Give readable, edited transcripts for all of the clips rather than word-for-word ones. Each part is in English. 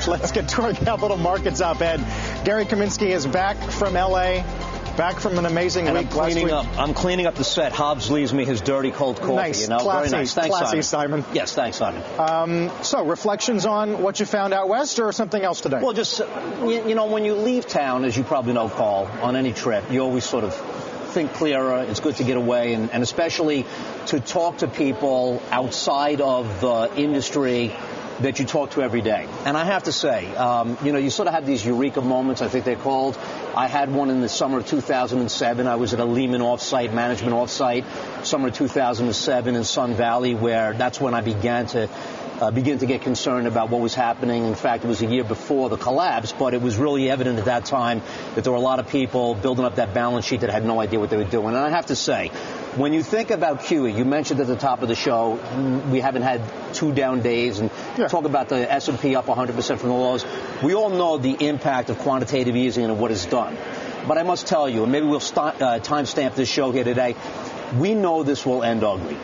Let's get to our capital markets op-ed. Gary Kaminsky is back from L.A., back from an amazing week last week. I'm cleaning up the set. Hobbs leaves me his dirty cold coffee. Nice, you know? classy, Very nice. Thanks, classy, Simon. Yes, thanks, Simon. So, reflections on what you found out west or something else today? Well, just, you know, when you leave town, as you probably know, Paul, on any trip, you always sort of think clearer. It's good to get away, and especially to talk to people outside of the industry that you talk to every day. And I have to say, you know, you sort of have these eureka moments, I think they're called. I had one in the summer of 2007. I was at a Lehman offsite, management offsite, summer of 2007 in Sun Valley, where that's when I began to get concerned about what was happening. In fact, it was a year before the collapse, but it was really evident at that time that there were a lot of people building up that balance sheet that had no idea what they were doing. And I have to say, when you think about QE, you mentioned at the top of the show, we haven't had 2 down days, and talk about the S&P up 100% from the lows. We all know the impact of quantitative easing and what it's done. But I must tell you, and maybe we'll timestamp this show here today, we know this will end ugly.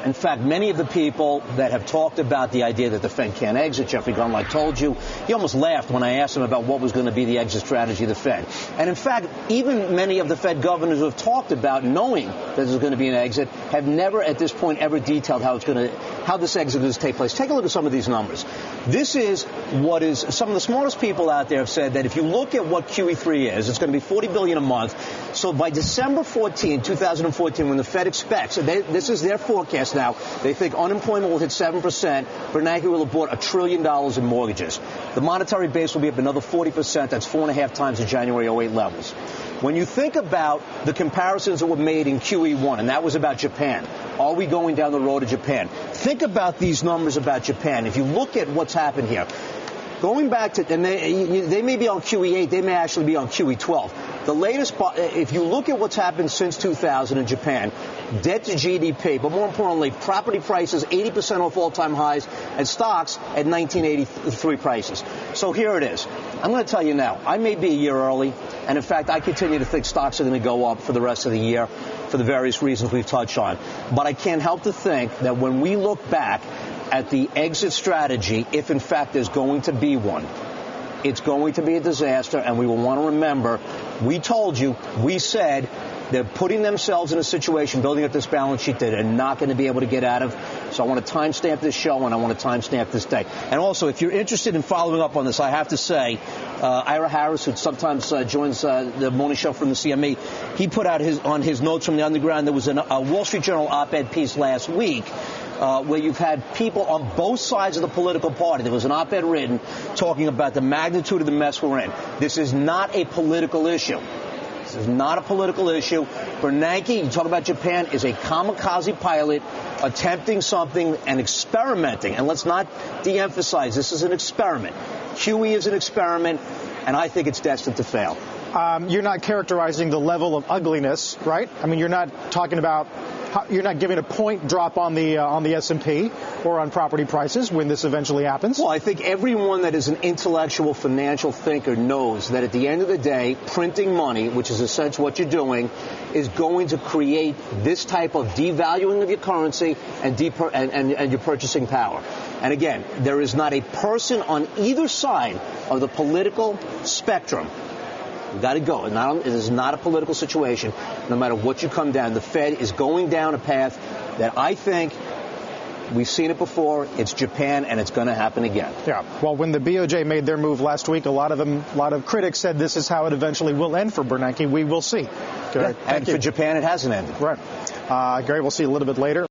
In fact, many of the people that have talked about the idea that the Fed can't exit, Jeffrey Gundlach told you, he almost laughed when I asked him about what was going to be the exit strategy of the Fed. And in fact, even many of the Fed governors who have talked about knowing that there's going to be an exit have never at this point ever detailed how this exit is going to take place. Take a look at some of these numbers. This is what is, some of the smartest people out there have said that if you look at what QE3 is, it's going to be $40 billion a month. So by December 14, 2014, when the Fed expects, this is their forecast now, they think unemployment will hit 7%. Bernanke will have bought $1 trillion in mortgages. The monetary base will be up another 40%. That's 4.5 times the January 08 levels. When you think about the comparisons that were made in QE1, and that was about Japan, are we going down the road to Japan? Think about these numbers about Japan. If you look at what's happened here, going back to, and they may be on QE8, they may actually be on QE12. The latest, if you look at what's happened since 2000 in Japan, debt to GDP, but more importantly, property prices 80% off all-time highs, and stocks at 1983 prices. So here it is. I'm going to tell you now, I may be a year early, and in fact, I continue to think stocks are going to go up for the rest of the year for the various reasons we've touched on. But I can't help to think that when we look back at the exit strategy, if in fact there's going to be one, it's going to be a disaster, and we will want to remember, we told you, we said, they're putting themselves in a situation, building up this balance sheet that they're not going to be able to get out of. So I want to timestamp this show, and I want to timestamp this day. And also, if you're interested in following up on this, I have to say, Ira Harris, who sometimes joins the morning show from the CME, he put out on his notes from the underground, there was a Wall Street Journal op-ed piece last week where you've had people on both sides of the political party. There was an op-ed written talking about the magnitude of the mess we're in. This is not a political issue. This is not a political issue. Bernanke, you talk about Japan, is a kamikaze pilot attempting something and experimenting. And let's not de-emphasize, this is an experiment. QE is an experiment, and I think it's destined to fail. You're not characterizing the level of ugliness, right? I mean, you're not talking about, you're not giving a point drop on the S&P or on property prices when this eventually happens. Well, I think everyone that is an intellectual financial thinker knows that at the end of the day, printing money, which is essentially what you're doing, is going to create this type of devaluing of your currency and your purchasing power. And again, there is not a person on either side of the political spectrum. We've got to go. It is not a political situation. No matter what you come down, the Fed is going down a path that I think we've seen it before. It's Japan, and it's going to happen again. Yeah. Well, when the BOJ made their move last week, a lot of critics said this is how it eventually will end for Bernanke. We will see. Yeah. And for Japan, it hasn't ended. Right. Gary, we'll see you a little bit later.